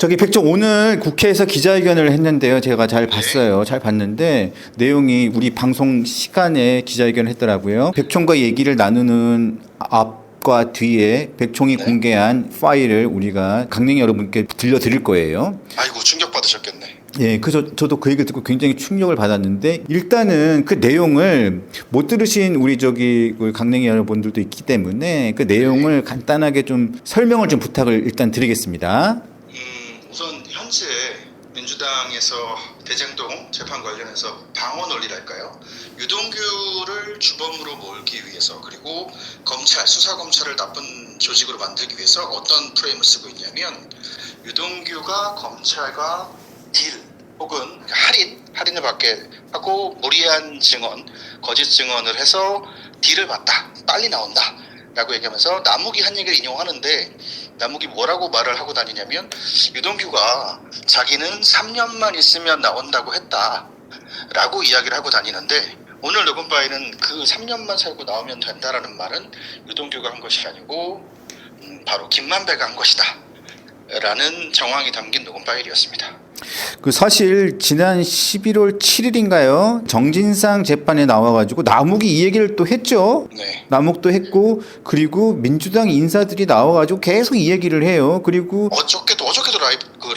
저기 백종 오늘 국회에서 기자회견을 했는데요. 제가 잘 네. 봤어요. 잘 봤는데 내용이 우리 방송 시간에 기자회견을 했더라고요. 백총과 얘기를 나누는 앞과 뒤에 백총이 공개한 파일을 우리가 강릉 여러분께 들려드릴 거예요. 아이고 충격받으셨겠네. 예, 그래서 저도 그 얘기를 듣고 굉장히 충격을 받았는데 일단은 그 내용을 못 들으신 우리 그 강냉이 여러분들도 있기 때문에 그 내용을 간단하게 좀 설명을 좀 부탁을 일단 드리겠습니다. 우선 현재 민주당에서 대장동 재판 관련해서 방어 논리랄까요? 유동규를 주범으로 몰기 위해서 그리고 수사검찰을 나쁜 조직으로 만들기 위해서 어떤 프레임을 쓰고 있냐면 유동규가 검찰과 딜 혹은 할인을 받게 하고 무리한 증언, 거짓 증언을 해서 딜을 봤다, 빨리 나온다 라고 얘기하면서 남욱이 한 얘기를 인용하는데 남욱이 뭐라고 말을 하고 다니냐면 유동규가 자기는 3년만 있으면 나온다고 했다 라고 이야기를 하고 다니는데 오늘 녹음 파일은 그 3년만 살고 나오면 된다라는 말은 유동규가 한 것이 아니고 바로 김만배가 한 것이다 라는 정황이 담긴 녹음 파일이었습니다. 그 사실 지난 11월 7일인가요? 정진상 재판에 나와가지고 남욱이 이 얘기를 또 했죠. 네. 남욱도 했고 그리고 민주당 인사들이 나와가지고 계속 이 얘기를 해요. 그리고 어저께도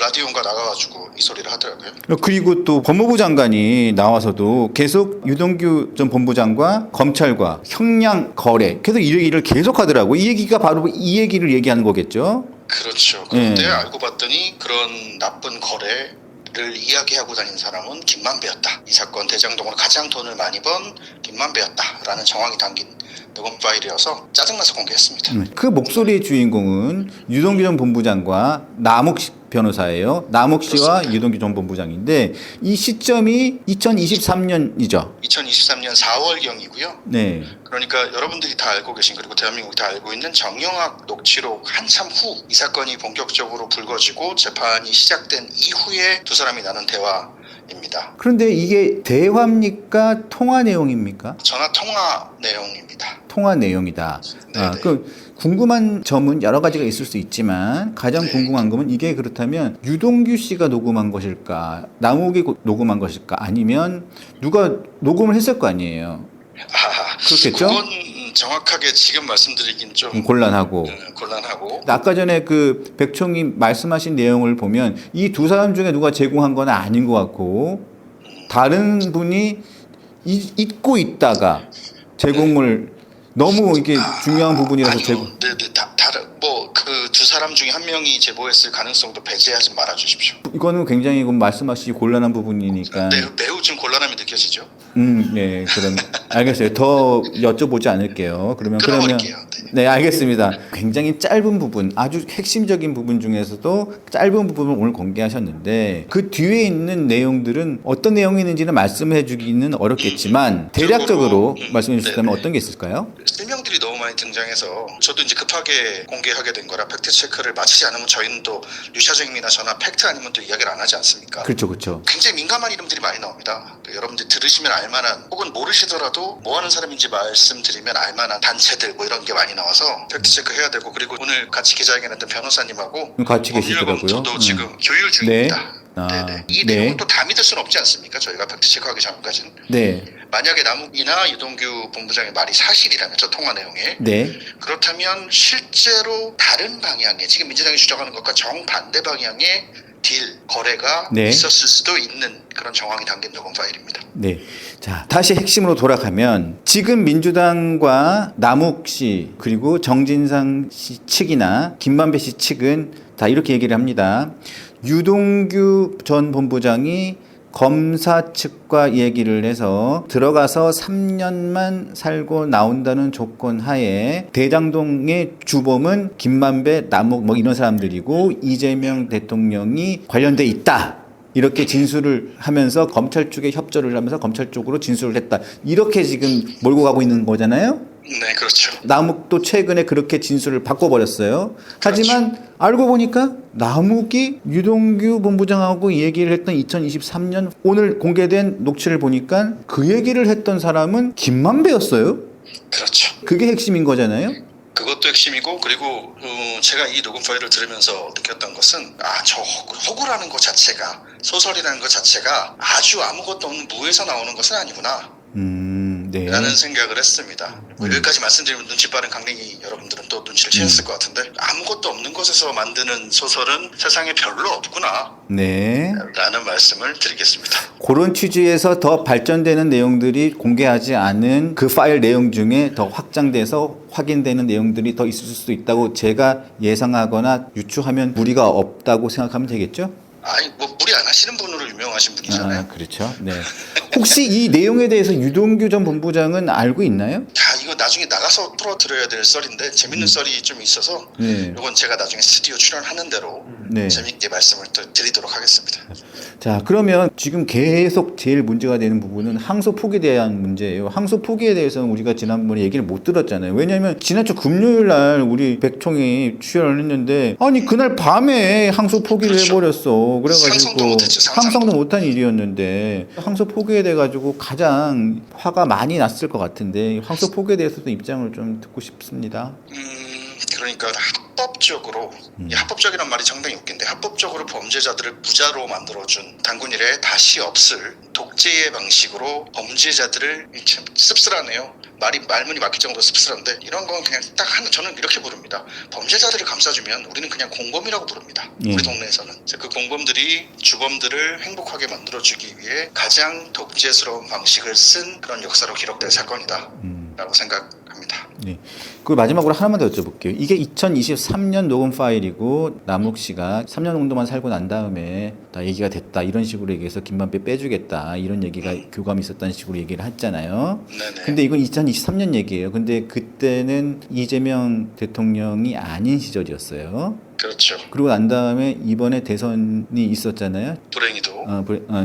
라디오인가 나가가지고 이 소리를 하더라고요. 그리고 또 법무부 장관이 나와서도 계속 유동규 전 본부장과 검찰과 형량 거래 계속 이 얘기를 계속 하더라고. 이 얘기가 바로 이 얘기를 얘기하는 거겠죠. 그렇죠. 그런데 알고 봤더니 그런 나쁜 거래를 이야기하고 다닌 사람은 김만배였다. 이 사건 대장동으로 가장 돈을 많이 번 김만배였다라는 정황이 담긴 녹음 파일이어서 짜증나서 공개했습니다. 그 목소리의 주인공은 유동규 전 본부장과 남욱 변호사예요. 남욱 씨와 그렇습니다. 유동규 전 본부장인데 이 시점이 2023년이죠. 2023년 4월경이고요. 네. 그러니까 여러분들이 다 알고 계신 그리고 대한민국이 다 알고 있는 정영학 녹취록 한참 후 이 사건이 본격적으로 불거지고 재판이 시작된 이후에 두 사람이 나눈 대화입니다. 그런데 이게 대화입니까? 통화 내용입니까? 전화 통화 내용입니다. 통화 내용이다. 네네. 궁금한 점은 여러 가지가 있을 수 있지만 가장 네. 궁금한 점은 이게 그렇다면 유동규 씨가 녹음한 것일까? 남욱이 녹음한 것일까? 아니면 누가 녹음을 했을 거 아니에요. 그렇겠죠? 그건 정확하게 지금 말씀드리긴 좀 곤란하고. 곤란하고. 아까 전에 그 백총이 말씀하신 내용을 보면 이 두 사람 중에 누가 제공한 건 아닌 것 같고 다른 분이 잊고 있다가 제공을 너무 이게 중요한 부분이라서 아니요. 네네. 다른 그 두 사람 중에 한 명이 제보했을 가능성도 배제하지 말아 주십시오. 이거는 굉장히 말씀하시기 곤란한 부분이니까. 네, 매우 좀 곤란함이 느껴지죠. 네, 그럼 알겠어요. 더 여쭤보지 않을게요. 그러면 끊어버릴게요. 네, 알겠습니다. 굉장히 짧은 부분, 아주 핵심적인 부분 중에서도 짧은 부분을 오늘 공개하셨는데 그 뒤에 있는 내용들은 어떤 내용이 있는지는 말씀해 주기는 어렵겠지만 대략적으로 말씀해 주시다면 어떤 게 있을까요? 실명들이 너무 많이 등장해서 저도 이제 급하게 공개하게 된 거라 팩트 체크를 마치지 않으면 저희는 또 류샤정님이나 저나 팩트 아니면 또 이야기를 안 하지 않습니까? 그렇죠, 그렇죠. 굉장히 민감한 이름들이 많이 나옵니다. 여러분들 들으시면 알만한 혹은 모르시더라도 뭐 하는 사람인지 말씀드리면 알만한 단체들 이런 게 많이 나와서 팩트 체크 해야 되고 그리고 오늘 같이 기자회견했던 변호사님하고 같이 계시더라고요. 저도 지금 교육 중입니다. 네. 네네. 이 네. 내용은 또 다 믿을 수는 없지 않습니까? 저희가 팩트 체크하기 전까지는. 네. 만약에 남욱이나 유동규 본부장의 말이 사실이라면 저 통화 내용에 네. 그렇다면 실제로 다른 방향의 지금 민주당이 주장하는 것과 정반대 방향의 딜 거래가 네. 있었을 수도 있는 그런 정황이 담긴 녹음 파일입니다. 네. 자, 다시 핵심으로 돌아가면 지금 민주당과 남욱 씨 그리고 정진상 씨 측이나 김만배 씨 측은 다 이렇게 얘기를 합니다. 유동규 전 본부장이 검사 측과 얘기를 해서 들어가서 3년만 살고 나온다는 조건 하에 대장동의 주범은 김만배, 남욱 이런 사람들이고 이재명 대통령이 관련돼 있다. 이렇게 진술을 하면서 검찰 쪽에 협조를 하면서 검찰 쪽으로 진술을 했다. 이렇게 지금 몰고 가고 있는 거잖아요. 네, 그렇죠. 남욱도 최근에 그렇게 진술을 바꿔버렸어요. 하지만 알고 보니까 남욱이 유동규 본부장하고 얘기를 했던 2023년 오늘 공개된 녹취를 보니까 그 얘기를 했던 사람은 김만배였어요. 그렇죠. 그게 핵심인 거잖아요. 그것도 핵심이고, 그리고 제가 이 녹음 파일을 들으면서 느꼈던 것은 저 허구라는 것 자체가, 소설이라는 것 자체가 아주 아무것도 없는 무에서 나오는 것은 아니구나 네. 라는 생각을 했습니다. 여기까지 말씀드리면 눈치 빠른 강냉이 여러분들은 또 눈치를 채셨을 것 같은데, 아무것도 없는 것에서 만드는 소설은 세상에 별로 없구나 네. 라는 말씀을 드리겠습니다. 그런 취지에서 더 발전되는 내용들이 공개하지 않은 그 파일 내용 중에 더 확장돼서 확인되는 내용들이 더 있을 수도 있다고 제가 예상하거나 유추하면 무리가 없다고 생각하면 되겠죠? 아니 뭐 무리 안 하시는 분으로 유명하신 분이잖아요. 그렇죠. 네. 혹시 이 내용에 대해서 유동규 전 본부장은 알고 있나요? 이거 나중에 나가서 풀어드려야 될 썰인데 재밌는 썰이 좀 있어서 네. 이건 제가 나중에 스튜디오 출연하는 대로 네. 재밌게 말씀을 또 드리도록 하겠습니다. 자, 그러면 지금 계속 제일 문제가 되는 부분은 항소 포기에 대한 문제예요. 항소 포기에 대해서는 우리가 지난번에 얘기를 못 들었잖아요. 왜냐하면 지난주 금요일 날 우리 백총이 출연을 했는데 아니 그날 밤에 항소 포기를 그렇죠. 해버렸어. 그래가지고 상상도 못했죠, 상상도 못한 일이었는데 항소 포기에 대해 가지고 가장 화가 많이 났을 것 같은데 항소 포기에 대해서도 입장을 좀 듣고 싶습니다. 그러니까 합법적으로, 이 합법적이란 말이 상당히 웃긴데, 합법적으로 범죄자들을 부자로 만들어준 단군 이래 다시 없을 독재의 방식으로 범죄자들을, 참 씁쓸하네요. 말문이 막힐 정도로 씁쓸한데, 이런 건 그냥 딱 저는 이렇게 부릅니다. 범죄자들을 감싸주면 우리는 그냥 공범이라고 부릅니다. 우리 동네에서는. 그 공범들이 주범들을 행복하게 만들어주기 위해 가장 독재스러운 방식을 쓴 그런 역사로 기록될 사건이다 라고 생각합니다. 네. 그 마지막으로 하나만 더 여쭤볼게요. 이게 2023년 녹음 파일이고 남욱 씨가 3년 정도만 살고 난 다음에 다 얘기가 됐다 이런 식으로 얘기해서 김만배 빼주겠다 이런 얘기가 교감이 있었다는 식으로 얘기를 했잖아요. 네네. 근데 이건 2023년 얘기예요. 근데 그때는 이재명 대통령이 아닌 시절이었어요. 그렇죠. 그리고 난 다음에 이번에 대선이 있었잖아요. 불행히도.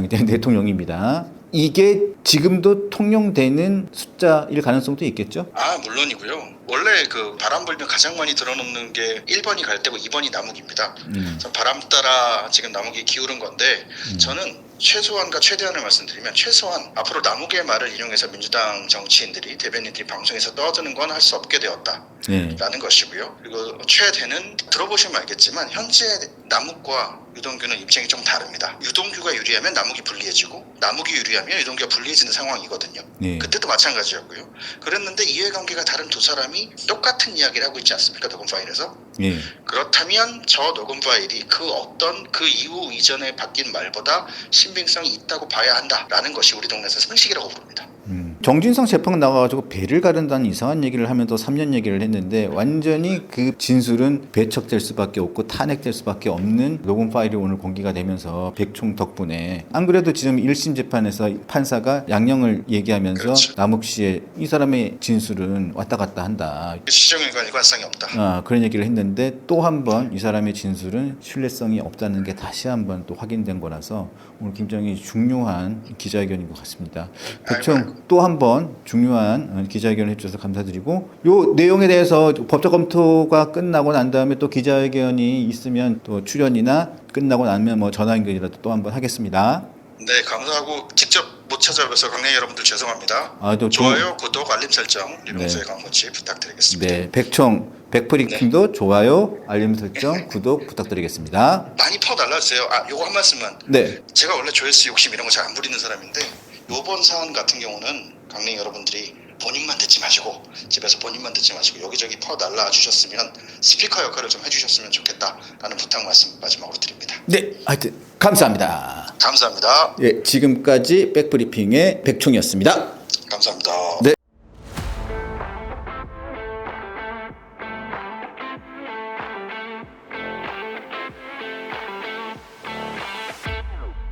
대통령입니다. 이게 지금도 통용되는 숫자일 가능성도 있겠죠? 물론이고요. 원래 그 바람 불면 가장 많이 들어놓는 게 1번이 갈대고 2번이 남욱입니다. 바람 따라 지금 남욱이 기울은 건데 저는 최소한과 최대한을 말씀드리면, 최소한 앞으로 남욱의 말을 인용해서 민주당 정치인들이, 대변인들이 방송에서 떠드는 건 할 수 없게 되었다 라는 것이고요. 그리고 최대는 들어보시면 알겠지만 현재 남욱과 유동규는 입장이 좀 다릅니다. 유동규가 유리하면 남욱이 불리해지고, 남욱이 유리하면 유동규가 불리해지는 상황이거든요. 네. 그때도 마찬가지였고요. 그랬는데 이해관계가 다른 두 사람이 똑같은 이야기를 하고 있지 않습니까? 녹음 파일에서. 네. 그렇다면 저 녹음 파일이 그 이후 이전에 바뀐 말보다 신빙성이 있다고 봐야 한다라는 것이 우리 동네에서 상식이라고 부릅니다. 정진상 재판 나와가지고 배를 가른다는 이상한 얘기를 하면서 3년 얘기를 했는데 완전히 그 진술은 배척될 수밖에 없고 탄핵될 수밖에 없는 녹음 파일이 오늘 공개가 되면서 백총 덕분에, 안 그래도 지금 1심 재판에서 판사가 양형을 얘기하면서 그렇죠. 남욱 씨의 이 사람의 진술은 왔다 갔다 한다. 시정일관 일관성이 없다. 그런 얘기를 했는데 또 한 번 이 사람의 진술은 신뢰성이 없다는 게 다시 한번 또 확인된 거라서 오늘 굉장히 중요한 기자회견인 것 같습니다. 백총 또 한 번 중요한 기자회견을 해주셔서 감사드리고, 요 내용에 대해서 법적 검토가 끝나고 난 다음에 또 기자회견이 있으면 또 출연이나 끝나고 나면 뭐 전화 연결이라도 또 한 번 하겠습니다. 네, 감사하고 직접 못 찾아뵈서 강냉이 여러분들 죄송합니다. 또 좋아요, 구독, 알림 설정, 윤홍수의 강모치 부탁드리겠습니다. 네, 백총 백프리킹도 좋아요, 알림 설정, 구독 부탁드리겠습니다. 많이 퍼달라주세요. 요거 한 말씀은, 네. 제가 원래 조회수 욕심 이런 거 잘 안 부리는 사람인데, 요번 사안 같은 경우는 강냉이 여러분들이 본인만 듣지 마시고, 집에서 본인만 듣지 마시고 여기저기 퍼달라 주셨으면 스피커 역할을 좀 해주셨으면 좋겠다라는 부탁 말씀 마지막으로 드립니다. 네, 하여튼 감사합니다. 감사합니다. 예, 지금까지 백브리핑의 백총이었습니다. 감사합니다.